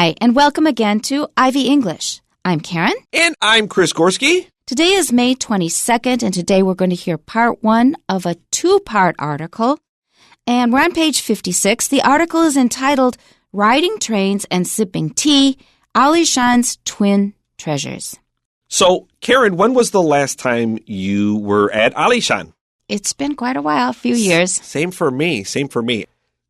Hi, and welcome again to Ivy English. I'm Karen. And I'm Chris Gorski. Today is May 22nd, and today we're going to hear part one of a two-part article. And we're on page 56. The article is entitled, Riding Trains and Sipping Tea, Alishan's Twin Treasures. So, Karen, when was the last time you were at Alishan? It's been quite a while, a few years. Same for me.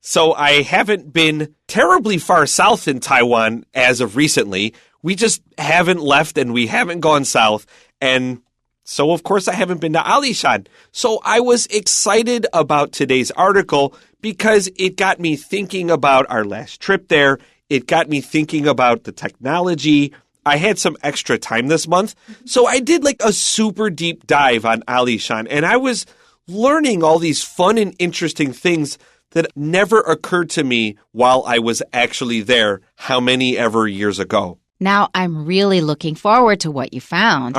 So I haven't been terribly far south in Taiwan as of recently. We just haven't left and we haven't gone south. And so, of course, I haven't been to Alishan. So I was excited about today's article because it got me thinking about our last trip there. It got me thinking about the technology. I had some extra time this month. So I did like a super deep dive on Alishan. And I was learning all these fun and interesting things that never occurred to me while I was actually there how many ever years ago. Now I'm really looking forward to what you found.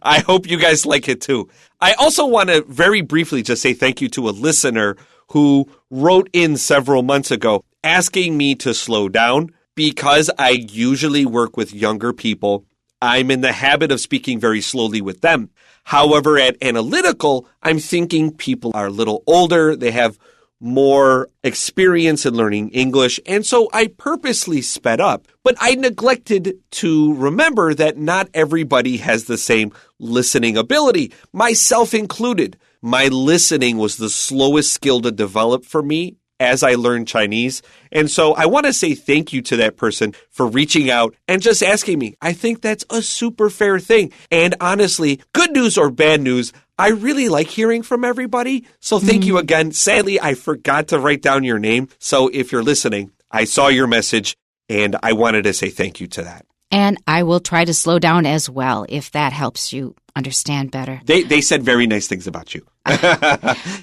I hope you guys like it too. I also want to very briefly just say thank you to a listener who wrote in several months ago asking me to slow down because I usually work with younger people. I'm in the habit of speaking very slowly with them. However, at Analytical, I'm thinking people are a little older. They have more experience in learning English, and so I purposely sped up. But I neglected to remember that not everybody has the same listening ability, myself included. My listening was the slowest skill to develop for me as I learned Chinese. And so I want to say thank you to that person for reaching out and just asking me. I think that's a super fair thing. And honestly, good news or bad news, I really like hearing from everybody. So thank you again. Sadly, I forgot to write down your name. So if you're listening, I saw your message and I wanted to say thank you to that. And I will try to slow down as well if that helps you understand better. They said very nice things about you.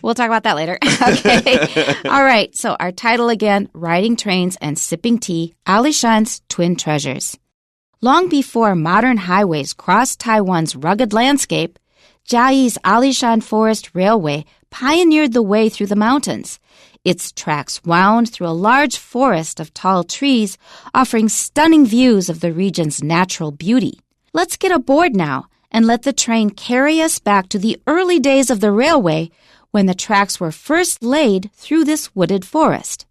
We'll talk about that later. Okay. All right. So our title again, Riding Trains and Sipping Tea, Alishan's Twin Treasures. Long before modern highways crossed Taiwan's rugged landscape, Jiayi's Alishan Forest Railway pioneered the way through the mountains. Its tracks wound through a large forest of tall trees, offering stunning views of the region's natural beauty. Let's get aboard now and let the train carry us back to the early days of the railway when the tracks were first laid through this wooded forest.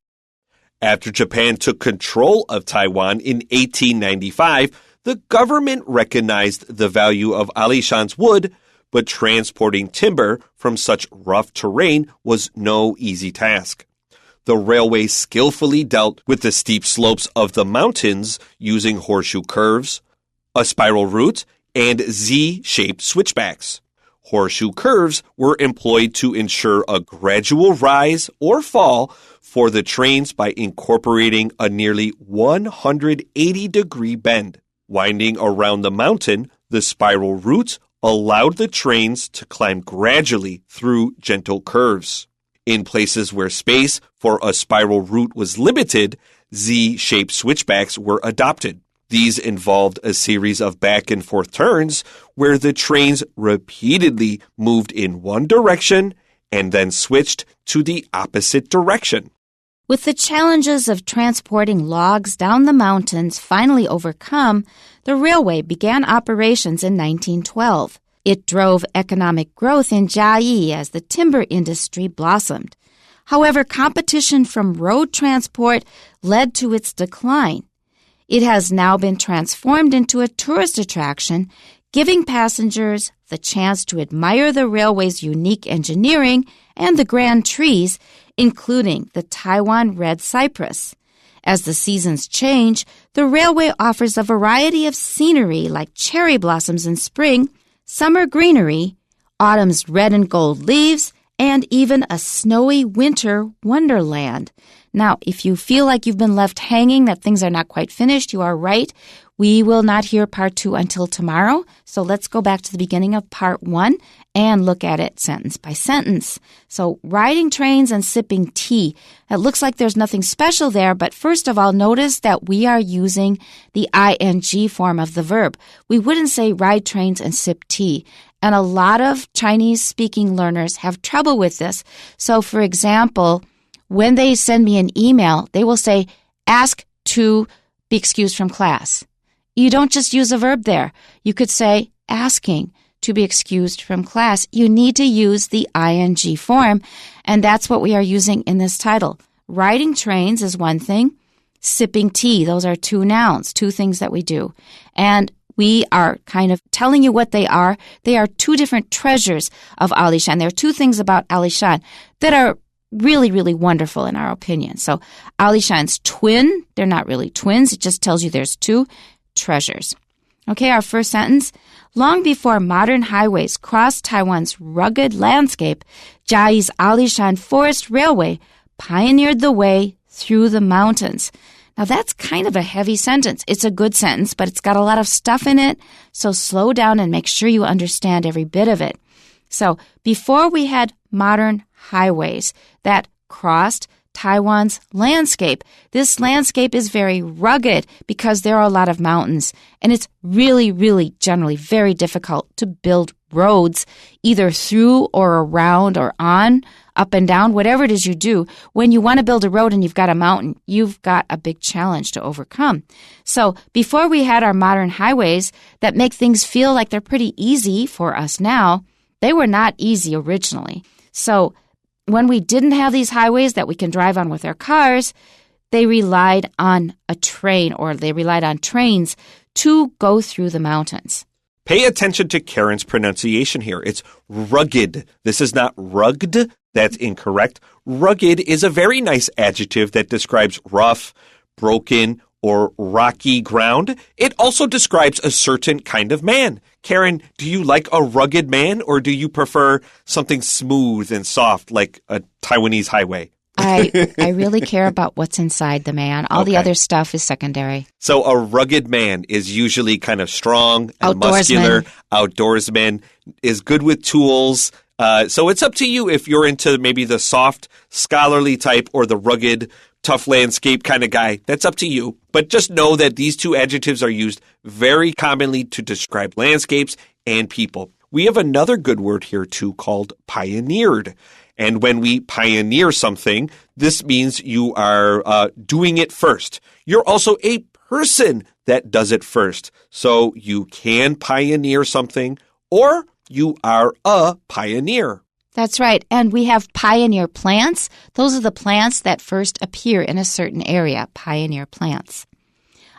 After Japan took control of Taiwan in 1895, the government recognized the value of Alishan's wood, but transporting timber from such rough terrain was no easy task. The railway skillfully dealt with the steep slopes of the mountains using horseshoe curves, a spiral route, and Z-shaped switchbacks. Horseshoe curves were employed to ensure a gradual rise or fall for the trains by incorporating a nearly 180-degree bend. Winding around the mountain, the spiral route allowed the trains to climb gradually through gentle curves. In places where space for a spiral route was limited, Z-shaped switchbacks were adopted. These involved a series of back and forth turns where the trains repeatedly moved in one direction and then switched to the opposite direction. With the challenges of transporting logs down the mountains finally overcome, the railway began operations in 1912. It drove economic growth in Jiayi as the timber industry blossomed. However, competition from road transport led to its decline. It has now been transformed into a tourist attraction, giving passengers the chance to admire the railway's unique engineering and the grand trees, including the Taiwan red cypress. As the seasons change, the railway offers a variety of scenery like cherry blossoms in spring, summer greenery, autumn's red and gold leaves, and even a snowy winter wonderland. Now, if you feel like you've been left hanging, that things are not quite finished, you are right. We will not hear part 2 until tomorrow. So let's go back to the beginning of part 1 and look at it sentence by sentence. So riding trains and sipping tea. It looks like there's nothing special there, but first of all, notice that we are using the ing form of the verb. We wouldn't say ride trains and sip tea. And a lot of Chinese-speaking learners have trouble with this. So, for example, when they send me an email, they will say, ask to be excused from class. You don't just use a verb there. You could say asking to be excused from class. You need to use the ing form, and that's what we are using in this title. Riding trains is one thing. Sipping tea, those are two nouns, two things that we do. And we are kind of telling you what they are. They are two different treasures of Alishan. There are two things about Alishan that are really, really wonderful in our opinion. So Alishan's twin, they're not really twins. It just tells you there's two treasures. Okay, our first sentence. Long before modern highways crossed Taiwan's rugged landscape, Jiayi's Alishan Forest Railway pioneered the way through the mountains. Now, that's kind of a heavy sentence. It's a good sentence, but it's got a lot of stuff in it, so slow down and make sure you understand every bit of it. So, before we had modern highways that crossed Taiwan's landscape, this landscape is very rugged because there are a lot of mountains, and it's really, really generally very difficult to build roads either through or around or on, up and down, whatever it is you do. When you want to build a road and you've got a mountain, you've got a big challenge to overcome. So before we had our modern highways that make things feel like they're pretty easy for us now, they were not easy originally. So when we didn't have these highways that we can drive on with our cars, they relied on a train, or they relied on trains to go through the mountains. Pay attention to Karen's pronunciation here. It's rugged. This is not rugged. That's incorrect. Rugged is a very nice adjective that describes rough, broken, or rocky ground. It also describes a certain kind of man. Karen, do you like a rugged man, or do you prefer something smooth and soft like a Taiwanese highway? I really care about what's inside the man. All the other stuff is secondary. So a rugged man is usually kind of strong and muscular. Outdoorsman is good with tools. So it's up to you if you're into maybe the soft, scholarly type or the rugged, tough landscape kind of guy. That's up to you. But just know that these two adjectives are used very commonly to describe landscapes and people. We have another good word here, too, called pioneered. And when we pioneer something, this means you are doing it first. You're also a person that does it first. So you can pioneer something, or you are a pioneer. That's right. And we have pioneer plants. Those are the plants that first appear in a certain area, pioneer plants.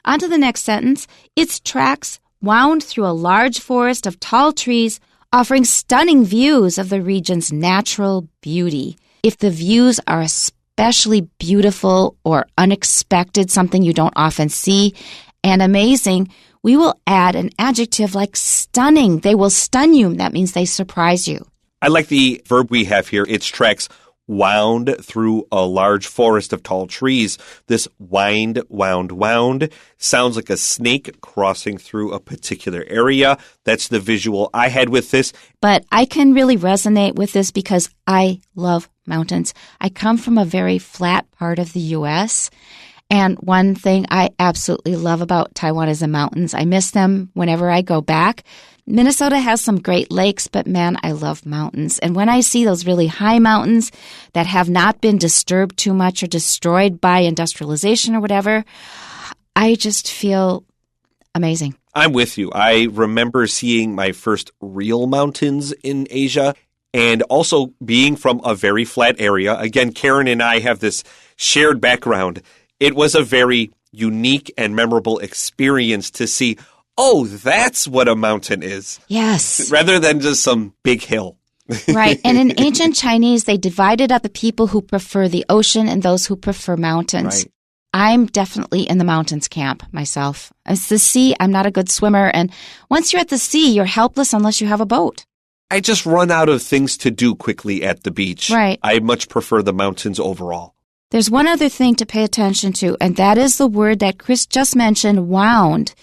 On to the next sentence. Its tracks wound through a large forest of tall trees, offering stunning views of the region's natural beauty. If the views are especially beautiful or unexpected, something you don't often see, and amazing, we will add an adjective like stunning. They will stun you. That means they surprise you. I like the verb we have here. Its tracks wound through a large forest of tall trees. This wound sounds like a snake crossing through a particular area. That's the visual I had with this. But I can really resonate with this because I love mountains. I come from a very flat part of the U.S., and one thing I absolutely love about Taiwan is the mountains. I miss them whenever I go back. Minnesota has some great lakes, but man, I love mountains. And when I see those really high mountains that have not been disturbed too much or destroyed by industrialization or whatever, I just feel amazing. I'm with you. I remember seeing my first real mountains in Asia and also being from a very flat area. Again, Karen and I have this shared background. It was a very unique and memorable experience to see, oh, that's what a mountain is. Yes. Rather than just some big hill. Right. And in ancient Chinese, they divided up the people who prefer the ocean and those who prefer mountains. Right. I'm definitely in the mountains camp myself. It's the sea. I'm not a good swimmer. And once you're at the sea, you're helpless unless you have a boat. I just run out of things to do quickly at the beach. Right. I much prefer the mountains overall. There's one other thing to pay attention to, and that is the word that Chris just mentioned, wound.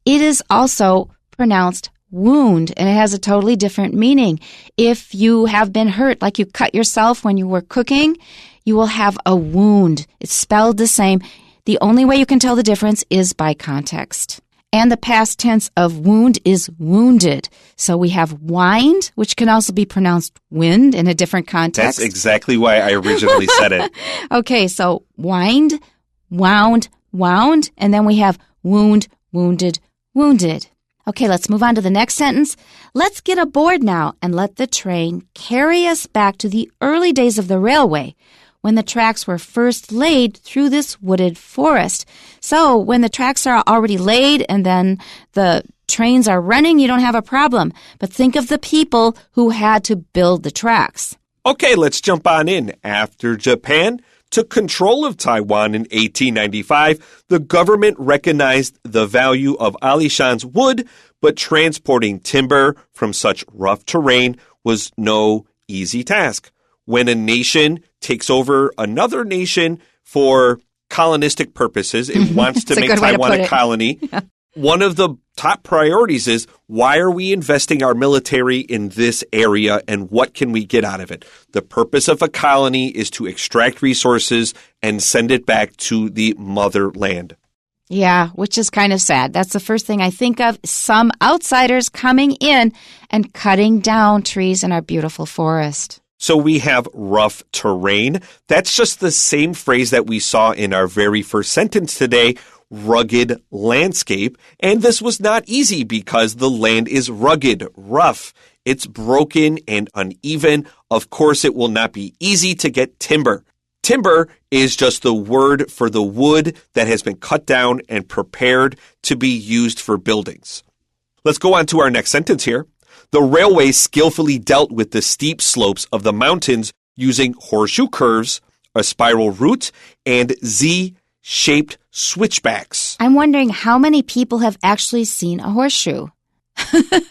It is also pronounced wound, and it has a totally different meaning. If you have been hurt, like you cut yourself when you were cooking, you will have a wound. It's spelled the same. The only way you can tell the difference is by context. And the past tense of wound is wounded. So we have wind, which can also be pronounced wind in a different context. That's exactly why I originally said it. Okay, so wind, wound, wound, and then we have wound, wounded, wounded. Okay, let's move on to the next sentence. Let's get aboard now and let the train carry us back to the early days of the railway, when the tracks were first laid through this wooded forest. So when the tracks are already laid and then the trains are running, you don't have a problem. But think of the people who had to build the tracks. Okay, let's jump on in. After Japan took control of Taiwan in 1895, the government recognized the value of Alishan's wood, but transporting timber from such rough terrain was no easy task. When a nation takes over another nation for colonistic purposes, it wants to make Taiwan a colony. One of the top priorities is, why are we investing our military in this area and what can we get out of it? The purpose of a colony is to extract resources and send it back to the motherland. Yeah, which is kind of sad. That's the first thing I think of, some outsiders coming in and cutting down trees in our beautiful forest. So we have rough terrain. That's just the same phrase that we saw in our very first sentence today, rugged landscape. And this was not easy because the land is rugged, rough. It's broken and uneven. Of course, it will not be easy to get timber. Timber is just the word for the wood that has been cut down and prepared to be used for buildings. Let's go on to our next sentence here. The railway skillfully dealt with the steep slopes of the mountains using horseshoe curves, a spiral route, and Z-shaped switchbacks. I'm wondering how many people have actually seen a horseshoe?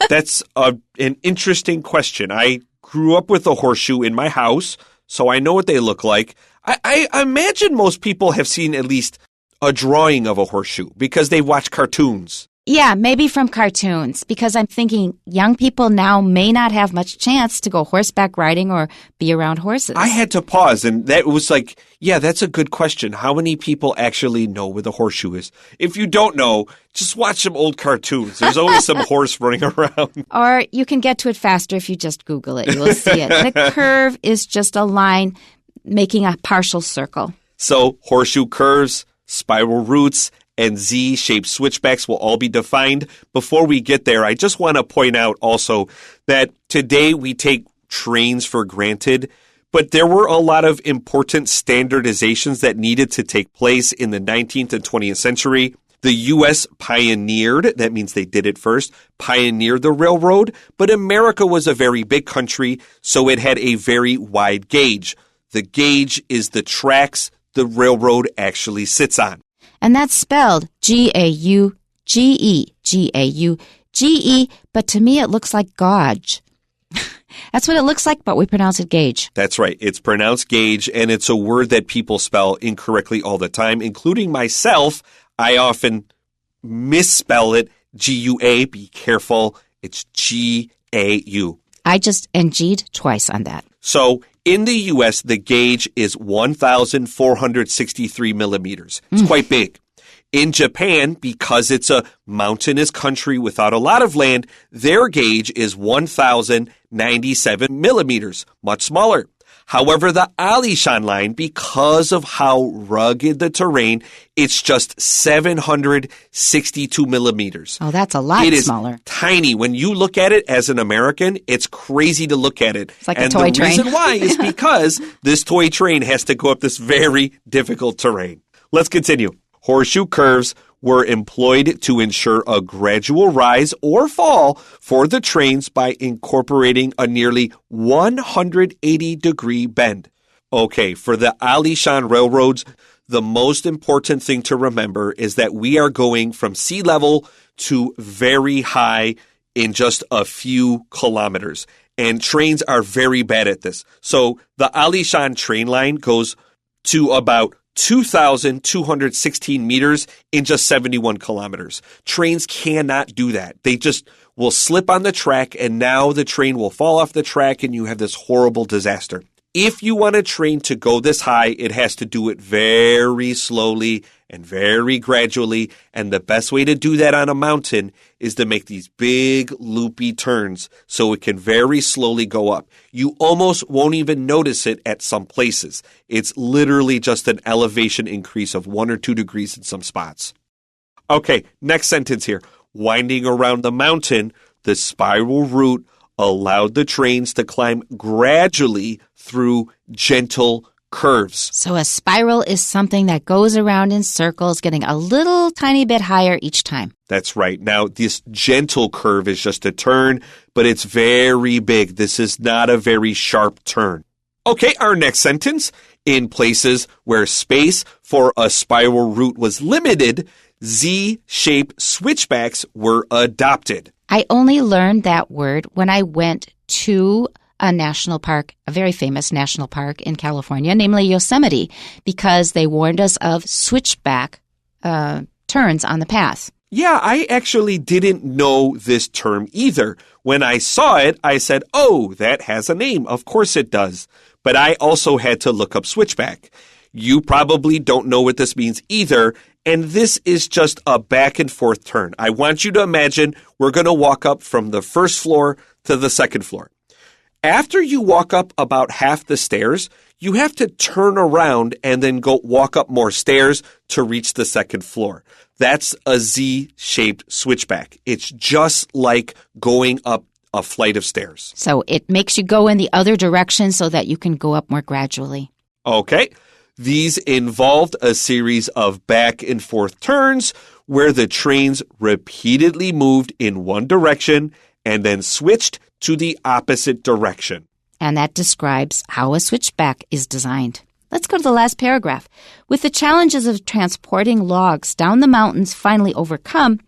That's an interesting question. I grew up with a horseshoe in my house, so I know what they look like. I imagine most people have seen at least a drawing of a horseshoe because they watch cartoons. Yeah, maybe from cartoons, because I'm thinking young people now may not have much chance to go horseback riding or be around horses. I had to pause, and that was like, yeah, that's a good question. How many people actually know where the horseshoe is? If you don't know, just watch some old cartoons. There's always some horse running around. Or you can get to it faster if you just Google it. You will see it. The curve is just a line making a partial circle. So horseshoe curves, spiral routes, and Z-shaped switchbacks will all be defined. Before we get there, I just want to point out also that today we take trains for granted, but there were a lot of important standardizations that needed to take place in the 19th and 20th century. The U.S. pioneered, that means they did it first, pioneered the railroad, but America was a very big country, so it had a very wide gauge. The gauge is the tracks the railroad actually sits on. And that's spelled G-A-U-G-E, G-A-U-G-E, but to me it looks like gauge. That's what it looks like, but we pronounce it gauge. That's right. It's pronounced gauge, and it's a word that people spell incorrectly all the time, including myself. I often misspell it G-U-A. Be careful. It's G-A-U. I just NG'd twice on that. So in the U.S., the gauge is 1,463 millimeters. It's quite big. In Japan, because it's a mountainous country without a lot of land, their gauge is 1,097 millimeters, much smaller. However, the Alishan line, because of how rugged the terrain, it's just 762 millimeters. Oh, that's a lot smaller. It is tiny. When you look at it as an American, it's crazy to look at it. It's like a toy train. And the reason why is because this toy train has to go up this very difficult terrain. Let's continue. Horseshoe curves were employed to ensure a gradual rise or fall for the trains by incorporating a nearly 180-degree bend. Okay, for the Alishan railroads, the most important thing to remember is that we are going from sea level to very high in just a few kilometers. And trains are very bad at this. So the Alishan train line goes to about 2,216 meters in just 71 kilometers. Trains cannot do that. They just will slip on the track, and now the train will fall off the track, and you have this horrible disaster. If you want a train to go this high, it has to do it very slowly and very gradually. And the best way to do that on a mountain is to make these big loopy turns so it can very slowly go up. You almost won't even notice it at some places. It's literally just an elevation increase of 1 or 2 degrees in some spots. Okay, next sentence here. Winding around the mountain, the spiral route allowed the trains to climb gradually through gentle curves. So a spiral is something that goes around in circles, getting a little tiny bit higher each time. That's right. Now, this gentle curve is just a turn, but it's very big. This is not a very sharp turn. Okay, our next sentence. In places where space for a spiral route was limited, Z-shaped switchbacks were adopted. I only learned that word when I went to a national park, a very famous national park in California, namely Yosemite, because they warned us of switchback turns on the path. Yeah, I actually didn't know this term either. When I saw it, I said, oh, that has a name. Of course it does. But I also had to look up switchback. You probably don't know what this means either, and this is just a back and forth turn. I want you to imagine we're going to walk up from the first floor to the second floor. After you walk up about half the stairs, you have to turn around and then go walk up more stairs to reach the second floor. That's a Z-shaped switchback. It's just like going up a flight of stairs. So it makes you go in the other direction so that you can go up more gradually. Okay. These involved a series of back and forth turns where the trains repeatedly moved in one direction and then switched to the opposite direction. And that describes how a switchback is designed. Let's go to the last paragraph. With the challenges of transporting logs down the mountains finally overcome,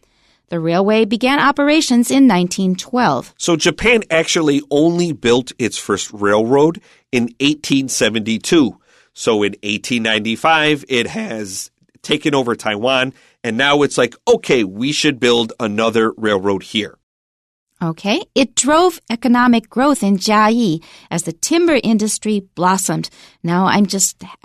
the railway began operations in 1912. So Japan actually only built its first railroad in 1872. So in 1895, it has taken over Taiwan, and now it's like, okay, we should build another railroad here. Okay, it drove economic growth in Jiayi as the timber industry blossomed. Now I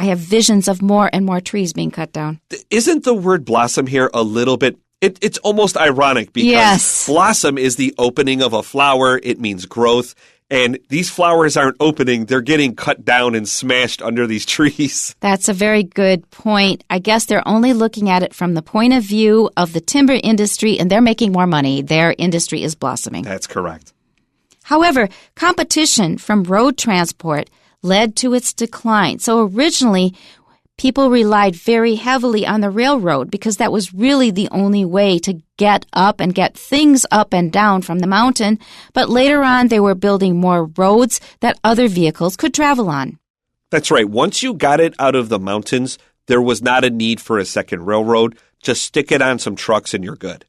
have visions of more and more trees being cut down. Isn't the word blossom here a little bit, it's almost ironic because yes. Blossom is the opening of a flower. It means growth. And these flowers aren't opening. They're getting cut down and smashed under these trees. That's a very good point. I guess they're only looking at it from the point of view of the timber industry, and they're making more money. Their industry is blossoming. That's correct. However, competition from road transport led to its decline. So originally, people relied very heavily on the railroad because that was really the only way to get up and get things up and down from the mountain. But later on, they were building more roads that other vehicles could travel on. That's right. Once you got it out of the mountains, there was not a need for a second railroad. Just stick it on some trucks and you're good.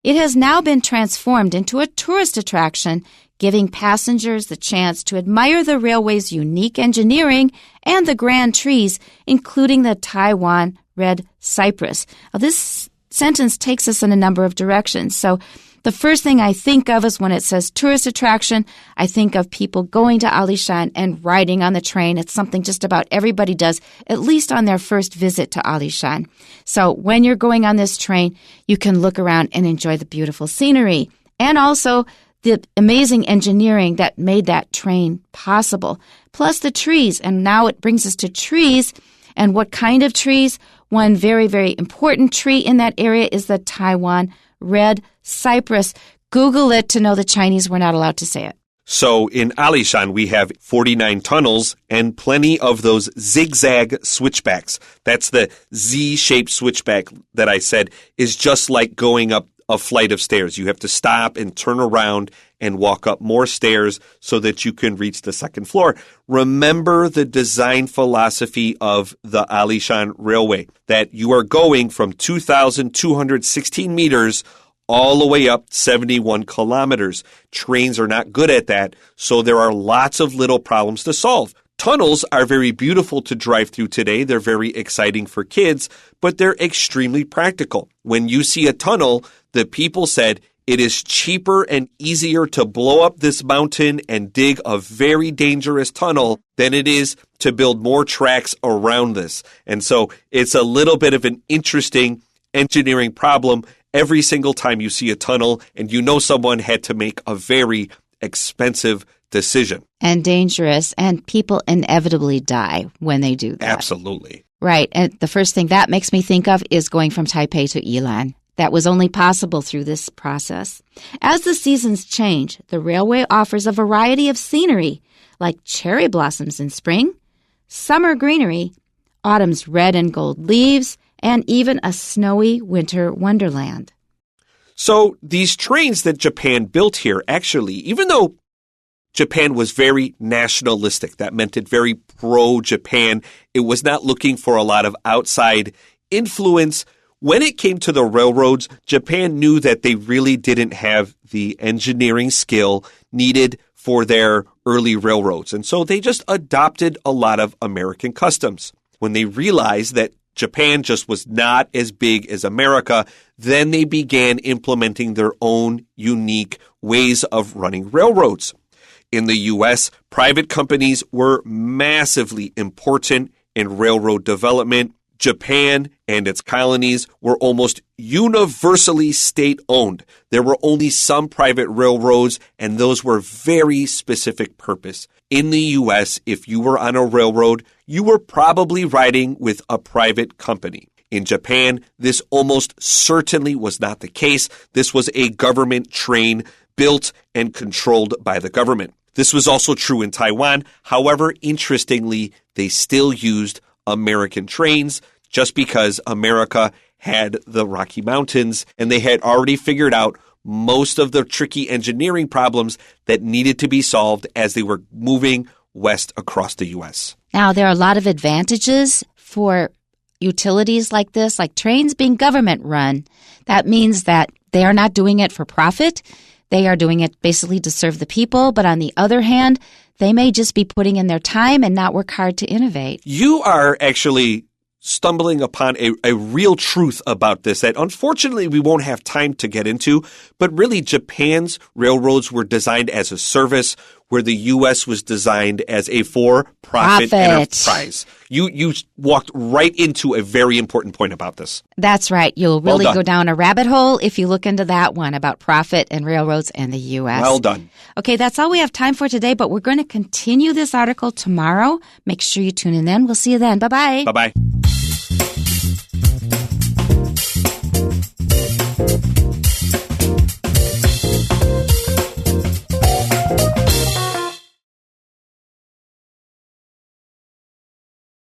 It has now been transformed into a tourist attraction, giving passengers the chance to admire the railway's unique engineering and the grand trees, including the Taiwan red cypress. Now, this sentence takes us in a number of directions. So the first thing I think of is when it says tourist attraction, I think of people going to Alishan and riding on the train. It's something just about everybody does, at least on their first visit to Alishan. So when you're going on this train, you can look around and enjoy the beautiful scenery and also the amazing engineering that made that train possible, plus the trees. And now it brings us to trees. And what kind of trees? One very, very important tree in that area is the Taiwan red cypress. Google it to know the Chinese were not allowed to say it. So in Alishan, we have 49 tunnels and plenty of those zigzag switchbacks. That's the Z-shaped switchback that I said is just like going up a flight of stairs. You have to stop and turn around and walk up more stairs so that you can reach the second floor. Remember the design philosophy of the Alishan Railway, that you are going from 2,216 meters all the way up 71 kilometers. Trains are not good at that, so there are lots of little problems to solve. Tunnels are very beautiful to drive through today. They're very exciting for kids, but they're extremely practical. When you see a tunnel, the people said, It is cheaper and easier to blow up this mountain and dig a very dangerous tunnel than it is to build more tracks around this. And so it's a little bit of an interesting engineering problem every single time you see a tunnel and you know someone had to make a very expensive decision. And dangerous, and people inevitably die when they do that. Absolutely. Right. And the first thing that makes me think of is going from Taipei to Yilan. That was only possible through this process. As the seasons change, the railway offers a variety of scenery, like cherry blossoms in spring, summer greenery, autumn's red and gold leaves, and even a snowy winter wonderland. So these trains that Japan built here, actually, even though Japan was very nationalistic, that meant it very pro-Japan, it was not looking for a lot of outside influence. When it came to the railroads, Japan knew that they really didn't have the engineering skill needed for their early railroads. And so they just adopted a lot of American customs. When they realized that Japan just was not as big as America, then they began implementing their own unique ways of running railroads. In the U.S., private companies were massively important in railroad development. Japan and its colonies were almost universally state-owned. There were only some private railroads, and those were very specific purpose. In the U.S., if you were on a railroad, you were probably riding with a private company. In Japan, this almost certainly was not the case. This was a government train built and controlled by the government. This was also true in Taiwan. However, interestingly, they still used American trains just because America had the Rocky Mountains and they had already figured out most of the tricky engineering problems that needed to be solved as they were moving west across the U.S. Now, there are a lot of advantages for utilities like this, like trains being government run. That means that they are not doing it for profit. They are doing it basically to serve the people. But on the other hand, they may just be putting in their time and not work hard to innovate. You are actually stumbling upon a real truth about this that unfortunately we won't have time to get into, but really Japan's railroads were designed as a service where the U.S. was designed as a for-profit enterprise. You walked right into a very important point about this. That's right. You'll really go down a rabbit hole if you look into that one about profit and railroads and the U.S. Well done. Okay, that's all we have time for today, but we're going to continue this article tomorrow. Make sure you tune in then. We'll see you then. Bye-bye. Bye-bye.